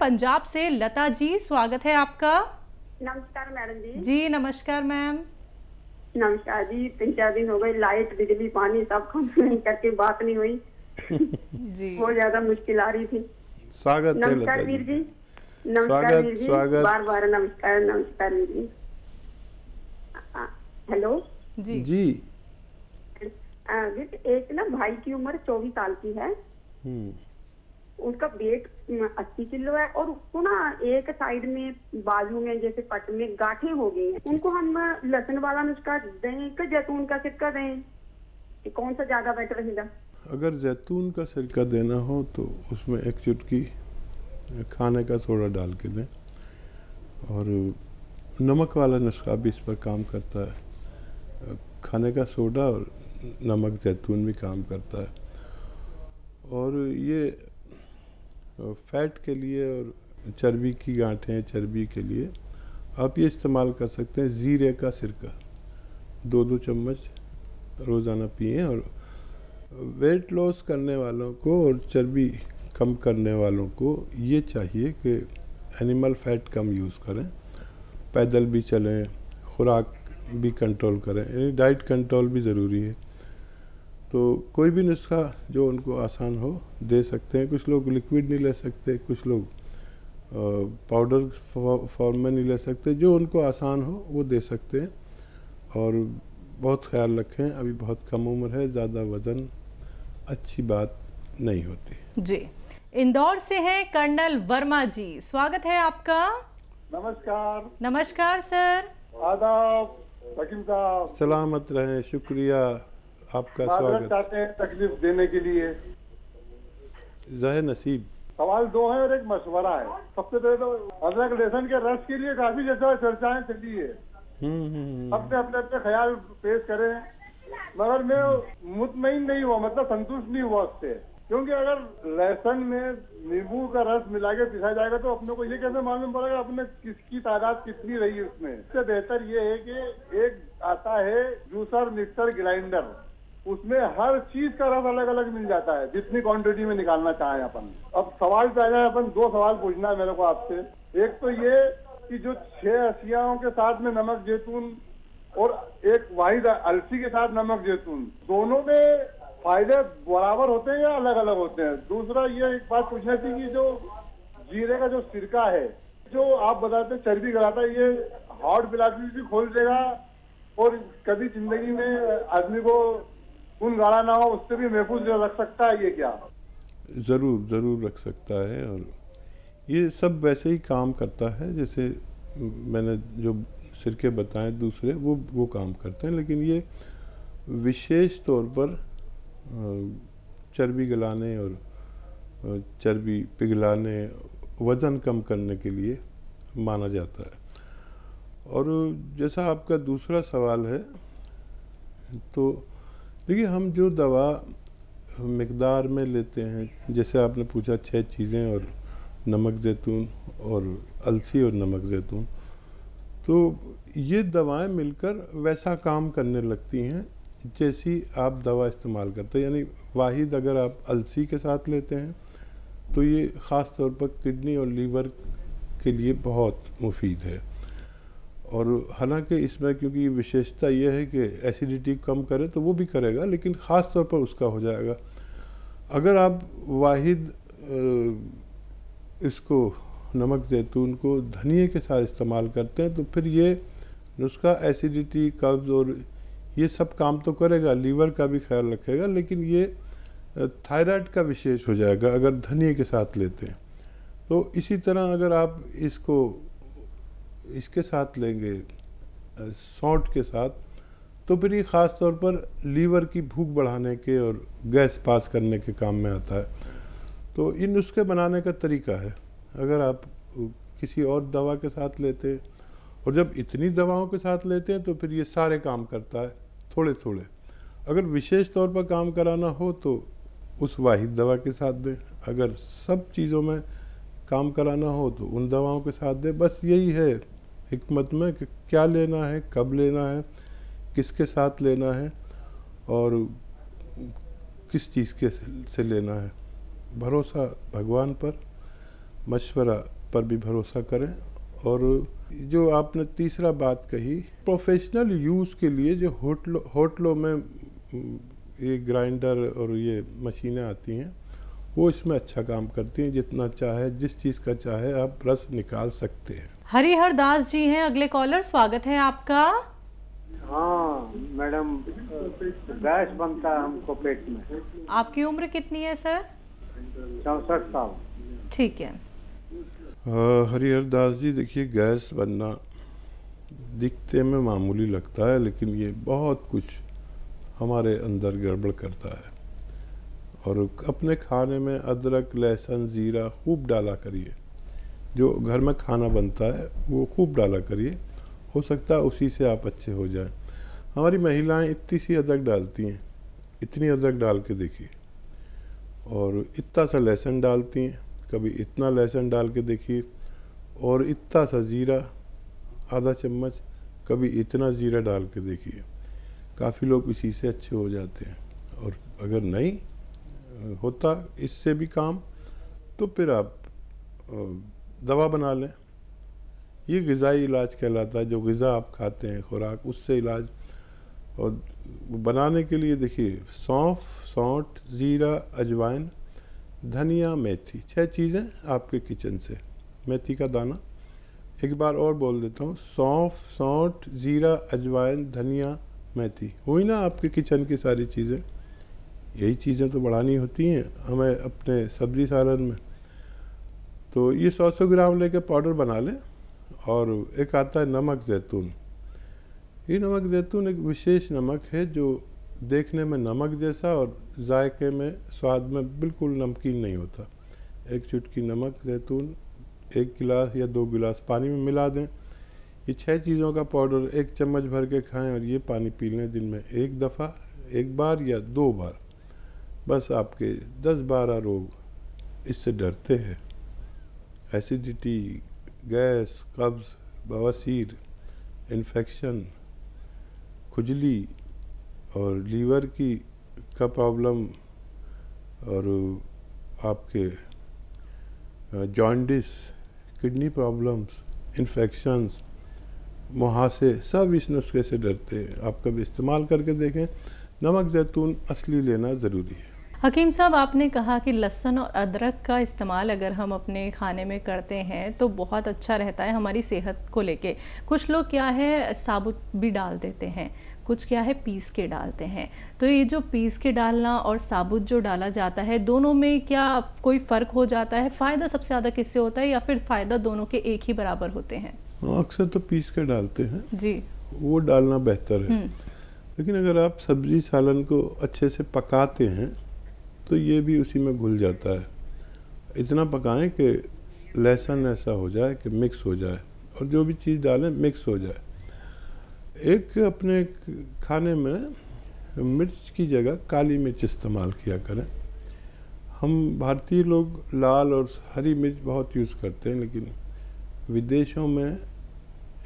पंजाब से लता जी, स्वागत है आपका। नमस्कार मैडम जी। जी नमस्कार मैम। नमस्कार जी। 3-4 दिन हो गए, लाइट बिजली पानी सब कम करके बात नहीं हुई। जी बहुत ज्यादा मुश्किल आ रही थी। स्वागत है लता नमस्कार वीर जी। जी। नमस्कार वीर जी। स्वागत। बार बार नमस्कार। नमस्कार वीर जी। हेलो जी जी। एक ना भाई की उम्र 24 साल की है। उसका वेट 80 किलो है और उसको ना एक साइड में बाजू में जैसे पट में गांठें हो गई हैं। उनको हम लहसुन वाला नुस्खा दें कि जैतून का सिरका दें, कि कौन सा ज्यादा बेटर रहेगा? अगर जैतून का सिरका देना हो तो उसमें एक चुटकी खाने का सोडा डाल के दें, और नमक वाला नुस्खा भी इस पर काम करता है। खाने का सोडा और नमक जैतून भी काम करता है। और ये फैट के लिए और चर्बी की गांठें, चर्बी के लिए आप ये इस्तेमाल कर सकते हैं ज़ीरे का सिरका। 2-2 चम्मच रोज़ाना पिएं। और वेट लॉस करने वालों को और चर्बी कम करने वालों को ये चाहिए कि एनिमल फैट कम यूज़ करें, पैदल भी चलें, खुराक भी कंट्रोल करें, यानी डाइट कंट्रोल भी ज़रूरी है। तो कोई भी नुस्खा जो उनको आसान हो दे सकते हैं। कुछ लोग लिक्विड नहीं ले सकते, कुछ लोग पाउडर फॉर्म में नहीं ले सकते। जो उनको आसान हो वो दे सकते हैं। और बहुत ख्याल रखें, अभी बहुत कम उम्र है, ज़्यादा वज़न अच्छी बात नहीं होती। जी इंदौर से हैं कर्नल वर्मा जी, स्वागत है आपका। नमस्कार। नमस्कार सर। आदाब हकीम साहब। सलामत रहें, शुक्रिया आपका स्वागत। चाहते हैं तकलीफ देने के लिए। ज़ाहिर नसीब। सवाल 2 है और एक मशवरा है। सबसे पहले तो अदरक लहसुन के रस के लिए काफी जैसा चर्चाएं चली है। सबने अपने अपने ख्याल पेश करे हैं, मगर मैं मुतमईन नहीं हुआ, मतलब संतुष्ट नहीं हुआ उससे। क्योंकि अगर लहसुन में नींबू का रस मिला के पिसा जाएगा तो अपने को ये कैसे मालूम पड़ेगा अपने किसकी तादाद कितनी रही है उसमें। इससे बेहतर ये है कि एक आता है जूसर, मिक्सर, ग्राइंडर, उसमें हर चीज का रस अलग अलग मिल जाता है, जितनी क्वांटिटी में निकालना चाहें अपन। अब सवाल पे आ जाए, अपन 2 सवाल पूछना है मेरे को आपसे। एक तो ये कि जो 6 अशियाओं के साथ में नमक जैतून और एक वाहिद अलसी के साथ नमक जैतून, दोनों में फायदे बराबर होते हैं या अलग अलग होते हैं? दूसरा ये एक बात पूछनी थी कि जो जीरे का जो सिरका है, जो आप बताते हैं चर्बी गलाता है, ये हार्ट ब्लॉकेज भी खोल देगा और कभी जिंदगी में आदमी को खून गाढ़ा ना हो उससे भी महफूज रख सकता है, ये क्या? ज़रूर ज़रूर रख सकता है। और ये सब वैसे ही काम करता है जैसे मैंने जो सिरके बताए दूसरे, वो काम करते हैं। लेकिन ये विशेष तौर पर चर्बी गलाने और चर्बी पिघलाने, वज़न कम करने के लिए माना जाता है। और जैसा आपका दूसरा सवाल है, तो देखिए हम जो दवा मिकदार में लेते हैं, जैसे आपने पूछा 6 चीज़ें और नमक जैतून और अलसी और नमक जैतून, तो ये दवाएं मिलकर वैसा काम करने लगती हैं जैसी आप दवा इस्तेमाल करते हैं। यानी वाहिद अगर आप अलसी के साथ लेते हैं तो ये ख़ास तौर पर किडनी और लीवर के लिए बहुत मुफीद है। और हालांकि इसमें क्योंकि विशेषता ये है कि एसिडिटी कम करे तो वो भी करेगा, लेकिन ख़ास तौर पर उसका हो जाएगा। अगर आप वाहिद इसको नमक जैतून को धनिए के साथ इस्तेमाल करते हैं तो फिर ये नुस्खा एसिडिटी, कब्ज़ और ये सब काम तो करेगा, लीवर का भी ख्याल रखेगा, लेकिन ये थायराइड का विशेष हो जाएगा अगर धनिए के साथ लेते हैं। तो इसी तरह अगर आप इसको इसके साथ लेंगे सौंठ के साथ, तो फिर ये ख़ास तौर पर लीवर की भूख बढ़ाने के और गैस पास करने के काम में आता है। तो ये नुस्खे बनाने का तरीका है। अगर आप किसी और दवा के साथ लेते हैं और जब इतनी दवाओं के साथ लेते हैं तो फिर ये सारे काम करता है थोड़े थोड़े। अगर विशेष तौर पर काम कराना हो तो उस वाहिद दवा के साथ दें, अगर सब चीज़ों में काम कराना हो तो उन दवाओं के साथ दें। बस यही है हिकमत में कि क्या लेना है, कब लेना है, किसके साथ लेना है और किस चीज़ के से लेना है। भरोसा भगवान पर मशवरा पर भी भरोसा करें। और जो आपने तीसरा बात कही, प्रोफेशनल यूज़ के लिए जो होटलों में ये ग्राइंडर और ये मशीनें आती हैं वो इसमें अच्छा काम करती हैं। जितना चाहे, जिस चीज़ का चाहे आप रस निकाल सकते हैं। हरिहर दास जी हैं अगले कॉलर, स्वागत है आपका। हाँ मैडम, गैस बनता है हमको पेट में। आपकी उम्र कितनी है सर? 64 साल। ठीक है। हरिहर दास जी, देखिए गैस बनना दिखते में मामूली लगता है, लेकिन ये बहुत कुछ हमारे अंदर गड़बड़ करता है। और अपने खाने में अदरक, लहसुन, ज़ीरा खूब डाला करिए। जो घर में खाना बनता है वो खूब डाला करिए, हो सकता है उसी से आप अच्छे हो जाएं। हमारी महिलाएं इतनी सी अदरक डालती हैं, इतनी अदरक डाल के देखिए, और इतना सा लहसुन डालती हैं, कभी इतना लहसुन डाल के देखिए, और इतना सा ज़ीरा आधा चम्मच, कभी इतना ज़ीरा डाल के देखिए। काफ़ी लोग इसी से अच्छे हो जाते हैं। और अगर नहीं होता इससे भी काम, तो फिर आप दवा बना लें। ये ग़िज़ाई इलाज कहलाता है। जो ग़िज़ा आप खाते हैं, खुराक, उससे इलाज। और बनाने के लिए देखिए, सौंफ, सौंठ, ज़ीरा, अजवाइन, धनिया, मेथी, 6 चीज़ें आपके किचन से। मेथी का दाना, एक बार और बोल देता हूँ, सौंफ, सौंठ, ज़ीरा, अजवाइन, धनिया, मेथी, हुई ना आपके किचन की सारी चीज़ें। यही चीज़ें तो बढ़ानी होती हैं हमें अपने सब्ज़ी सालन में। तो ये 100 ग्राम लेके पाउडर बना लें। और एक आता है नमक ज़ैतून। ये नमक ज़ैतून एक विशेष नमक है जो देखने में नमक जैसा और जायके में, स्वाद में बिल्कुल नमकीन नहीं होता। एक चुटकी नमक ज़ैतून 1 गिलास या 2 गिलास पानी में मिला दें। ये 6 चीज़ों का पाउडर 1 चम्मच भर के खाएं और ये पानी पी लें दिन में 1 दफ़ा, 1 बार या 2 बार। बस आपके 10-12 रोग इससे डरते हैं। एसिडिटी, गैस, कब्ज़, बवासीर, इन्फेक्शन, खुजली और लीवर का प्रॉब्लम, और आपके जॉन्डिस, किडनी प्रॉब्लम्स, इन्फेक्शंस, मुहासे, सब इस नुस्खे से डरते हैं। आप कभी इस्तेमाल करके देखें। नमक ज़ैतून असली लेना ज़रूरी है। हकीम साहब, आपने कहा कि लहसुन और अदरक का इस्तेमाल अगर हम अपने खाने में करते हैं तो बहुत अच्छा रहता है हमारी सेहत को लेके। कुछ लोग क्या है साबुत भी डाल देते हैं, कुछ क्या है पीस के डालते हैं। तो ये जो पीस के डालना और साबुत जो डाला जाता है, दोनों में क्या कोई फ़र्क हो जाता है? फ़ायदा सबसे ज़्यादा किससे होता है, या फिर फ़ायदा दोनों के एक ही बराबर होते हैं? अक्सर तो पीस के डालते हैं जी, वो डालना बेहतर है। लेकिन अगर आप सब्ज़ी सालन को अच्छे से पकाते हैं तो ये भी उसी में घुल जाता है। इतना पकाएं कि लहसुन ऐसा हो जाए कि मिक्स हो जाए, और जो भी चीज़ डालें मिक्स हो जाए। एक अपने खाने में मिर्च की जगह काली मिर्च इस्तेमाल किया करें। हम भारतीय लोग लाल और हरी मिर्च बहुत यूज़ करते हैं, लेकिन विदेशों में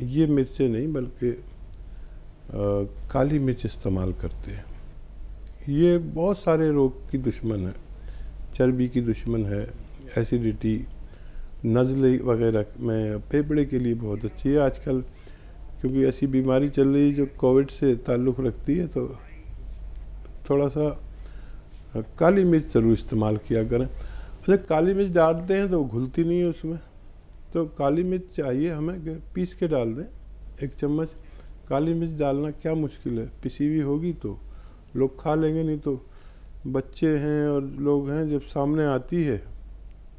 ये मिर्चें नहीं बल्कि काली मिर्च इस्तेमाल करते हैं। ये बहुत सारे रोग की दुश्मन है, चर्बी की दुश्मन है, एसिडिटी, नज़ले वगैरह में, फेफड़े के लिए बहुत अच्छी है आजकल, क्योंकि ऐसी बीमारी चल रही है जो कोविड से ताल्लुक़ रखती है। तो थोड़ा सा काली मिर्च ज़रूर इस्तेमाल किया करें। अच्छा, काली मिर्च डालते हैं तो वो घुलती नहीं है उसमें, तो काली मिर्च चाहिए हमें कि पीस के डाल दें। 1 चम्मच काली मिर्च डालना क्या मुश्किल है, पिसी हुई होगी तो लोग खा लेंगे, नहीं तो बच्चे हैं और लोग हैं, जब सामने आती है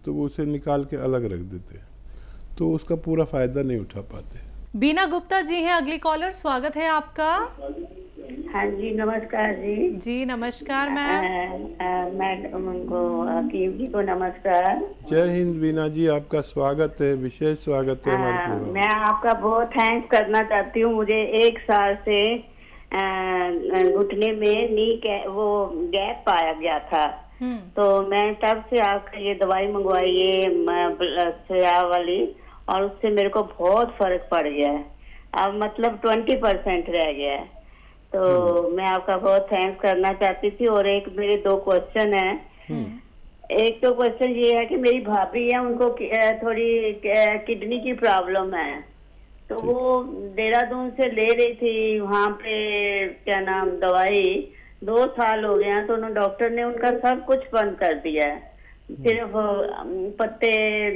तो वो उसे निकाल के अलग रख देते हैं, तो उसका पूरा फ़ायदा नहीं उठा पाते। बीना गुप्ता जी हैं अगली कॉलर, स्वागत है आपका। हाँ जी, नमस्कार जी। जी नमस्कार मैम। मैडम को, हकीम जी को नमस्कार। जय हिंद बीना जी, आपका स्वागत है, विशेष स्वागत है हमारे प्रोग्राम। मैं आपका बहुत थैंक्स करना चाहती हूँ। मुझे 1 साल से घुटने में वो गैप पाया गया था, तो मैं तब से आपका ये दवाई मंगवाई, ये सोया वाली, और उससे मेरे को बहुत फर्क पड़ गया है। अब मतलब 20% रह गया है। तो मैं आपका बहुत थैंक्स करना चाहती थी। और एक मेरे 2 क्वेश्चन है। एक तो क्वेश्चन ये है कि मेरी भाभी है, उनको थोड़ी किडनी की प्रॉब्लम है, तो वो देहरादून से ले रही थी वहाँ पे क्या नाम दवाई, 2 साल हो गया, तो उन्होंने डॉक्टर ने उनका सब कुछ बंद कर दिया है। सिर्फ पत्ते,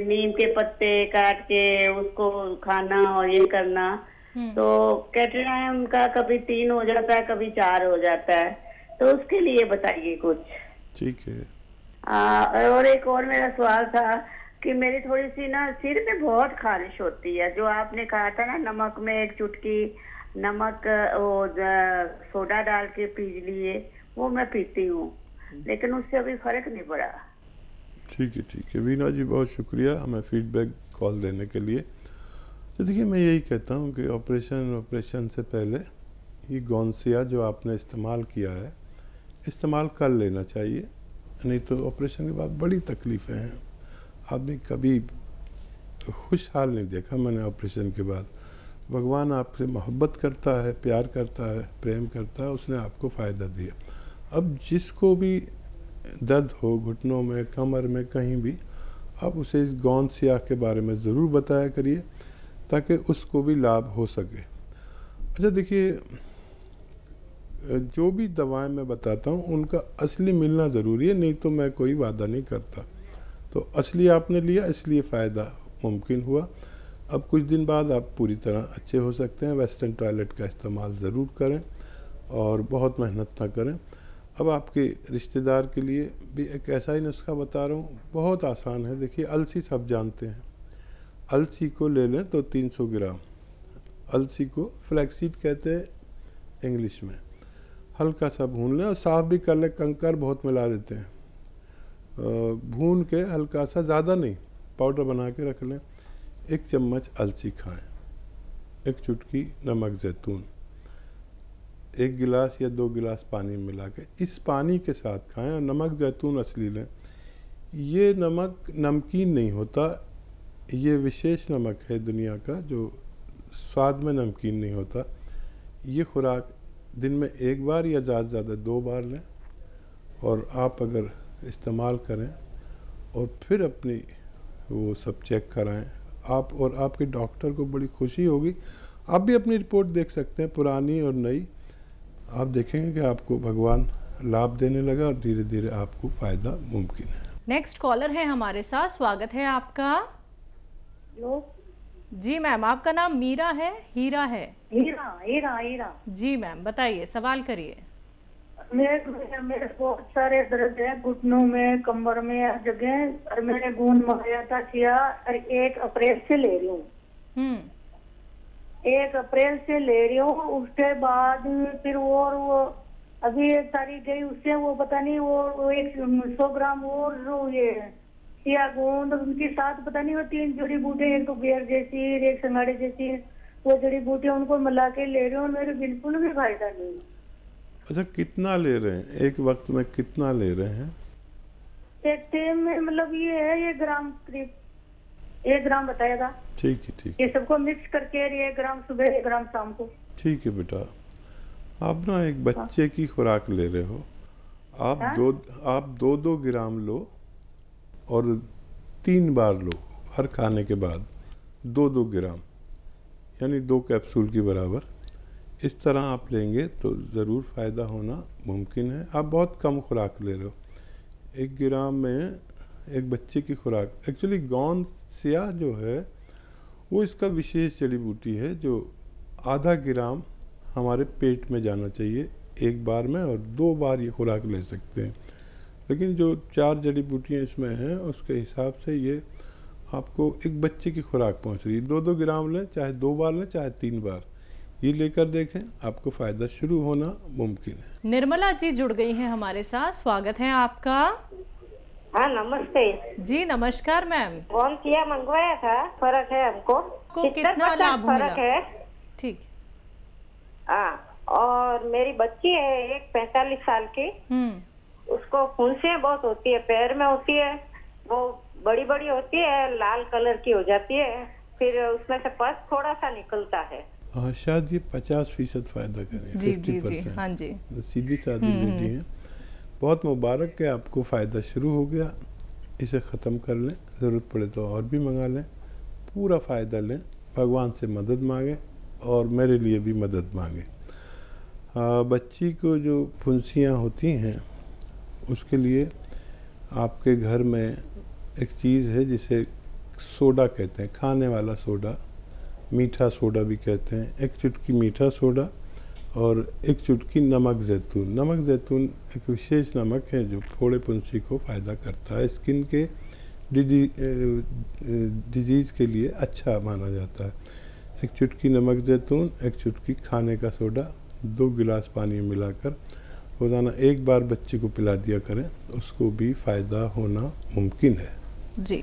नीम के पत्ते काट के उसको खाना और ये करना। तो कैल्शियम का कभी 3 हो जाता है, कभी 4 हो जाता है, तो उसके लिए बताइए कुछ। ठीक है। और एक और मेरा सवाल था कि मेरी थोड़ी सी ना सिर में बहुत खारिश होती है, जो आपने कहा था ना नमक में 1 चुटकी नमक वो सोडा डाल के पी लिए, वो मैं पीती हूँ, लेकिन उससे अभी फर्क नहीं पड़ा। ठीक है वीना जी, बहुत शुक्रिया हमें फीडबैक कॉल देने के लिए। तो देखिए, मैं यही कहता हूँ कि ऑपरेशन से पहले ये गौनसिया जो आपने इस्तेमाल किया है, इस्तेमाल कर लेना चाहिए, नहीं तो ऑपरेशन के बाद बड़ी तकलीफ़ें हैं। आदमी कभी खुशहाल नहीं देखा मैंने ऑपरेशन के बाद। भगवान आपसे मोहब्बत करता है, प्यार करता है, प्रेम करता है, उसने आपको फ़ायदा दिया। अब जिसको भी दर्द हो घुटनों में, कमर में, कहीं भी, आप उसे इस गौनसिया के बारे में ज़रूर बताया करिए ताकि उसको भी लाभ हो सके। अच्छा देखिए, जो भी दवाएं मैं बताता हूँ उनका असली मिलना ज़रूरी है, नहीं तो मैं कोई वादा नहीं करता। तो असली आपने लिया इसलिए फ़ायदा मुमकिन हुआ। अब कुछ दिन बाद आप पूरी तरह अच्छे हो सकते हैं। वेस्टर्न टॉयलेट का इस्तेमाल ज़रूर करें और बहुत मेहनत ना करें। अब आपके रिश्तेदार के लिए भी एक ऐसा ही नुस्खा बता रहा हूँ, बहुत आसान है। देखिए, अलसी सब जानते हैं, अलसी को ले लें तो 300 ग्राम, अलसी को फ्लैक्सीड कहते हैं इंग्लिश में, हल्का सा भून लें और साफ़ भी कर लें, कंकर बहुत मिला देते हैं। भून के हल्का सा, ज़्यादा नहीं, पाउडर बना के रख लें। 1 चम्मच अलसी खाएं, 1 चुटकी नमक ज़ैतून, 1 गिलास या 2 गिलास पानी मिला के इस पानी के साथ खाएं। और नमक ज़ैतून असली लें। ये नमक नमकीन नहीं होता, ये विशेष नमक है दुनिया का जो स्वाद में नमकीन नहीं होता। ये खुराक दिन में 1 बार या ज़्यादा से ज़्यादा 2 बार लें, और आप अगर इस्तेमाल करें और फिर अपनी वो सब चेक कराएं, आप और आपके डॉक्टर को बड़ी खुशी होगी। आप भी अपनी रिपोर्ट देख सकते हैं, पुरानी और नई। आप देखेंगे कि आपको भगवान लाभ देने लगा और धीरे धीरे आपको फ़ायदा मुमकिन है। नेक्स्ट कॉलर है हमारे साथ, स्वागत है आपका। हेलो जी मैम, आपका नाम मीरा है, हीरा है? हीरा। जी मैम, बताइए, सवाल करिए। मेरे बहुत सारे दर्द है घुटनों में, कमर में, हर जगह। और मैंने गूंद मंगाया था किया, और 1 अप्रैल से ले रही हूँ। 1 अप्रैल से ले रही हूँ। उसके बाद फिर वो अभी 1 तारीख गई, उससे वो पता नहीं वो 100 ग्राम और ये किया गूंद, उनके साथ पता नहीं वो 3 जड़ी बूटियां, एक तो बेर जैसी, एक संगाड़े जैसी, वो जड़ी बूटियां उनको मिला के ले रही हूँ, मेरे बिल्कुल भी फायदा नहीं। अच्छा, कितना ले रहे हैं एक वक्त में, कितना ले रहे हैं? एक टाइम में मतलब ये है 1 ग्राम, करीब 1 ग्राम बताया था। ठीक है। ये सबको मिक्स करके 1 ग्राम सुबह, 1 ग्राम शाम को। ठीक है बेटा, आप ना एक बच्चे की खुराक ले रहे हो। आप 2 ग्राम लो और 3 बार लो, हर खाने के बाद 2 ग्राम, यानी 2 कैप्सूल की बराबर। इस तरह आप लेंगे तो ज़रूर फ़ायदा होना मुमकिन है। आप बहुत कम खुराक ले रहे हो। 1 ग्राम में एक बच्चे की खुराक। एक्चुअली गौनसिया जो है वो इसका विशेष जड़ी बूटी है जो आधा ग्राम हमारे पेट में जाना चाहिए 1 बार में, और 2 बार ये खुराक ले सकते हैं। लेकिन जो 4 जड़ी बूटियाँ इसमें हैं उसके हिसाब से ये आपको एक बच्चे की खुराक पहुंच रही है। 2 ग्राम लें, चाहे 2 बार लें, चाहे 3 बार, ये लेकर देखें, आपको फ़ायदा शुरू होना मुमकिन है। निर्मला जी जुड़ गई हैं हमारे साथ, स्वागत है आपका। हाँ नमस्ते जी नमस्कार मैम। गौनसिया मंगवाया था, फर्क है हमको। कितना लाभ फर्क है? ठीक। हाँ, और मेरी बच्ची है एक 45 साल की, उसको फुंसियाँ बहुत होती है, पैर में होती है, वो बड़ी बड़ी होती है, लाल कलर की हो जाती है, फिर उसमें से पस थोड़ा सा निकलता है। हाँ, शायद ये 50% फायदा करें। जी जी जी, हाँ जी। सीधी सादी लेडी है, बहुत मुबारक है, आपको फ़ायदा शुरू हो गया। इसे ख़त्म कर लें, ज़रूरत पड़े तो और भी मंगा लें, पूरा फ़ायदा लें, भगवान से मदद मांगें और मेरे लिए भी मदद मांगें। बच्ची को जो फुंसियाँ होती हैं उसके लिए आपके घर में एक चीज़ है जिसे सोडा कहते हैं, खाने वाला सोडा, मीठा सोडा भी कहते हैं। एक चुटकी मीठा सोडा और एक चुटकी नमक ज़ैतून। नमक ज़ैतून एक विशेष नमक है जो फोड़े फुंसी को फ़ायदा करता है, स्किन के डिजीज़ के लिए अच्छा माना जाता है। एक चुटकी नमक ज़ैतून, एक चुटकी खाने का सोडा, 2 गिलास पानी में मिलाकर रोज़ाना एक बार बच्चे को पिला दिया करें, उसको भी फ़ायदा होना मुमकिन है। जी।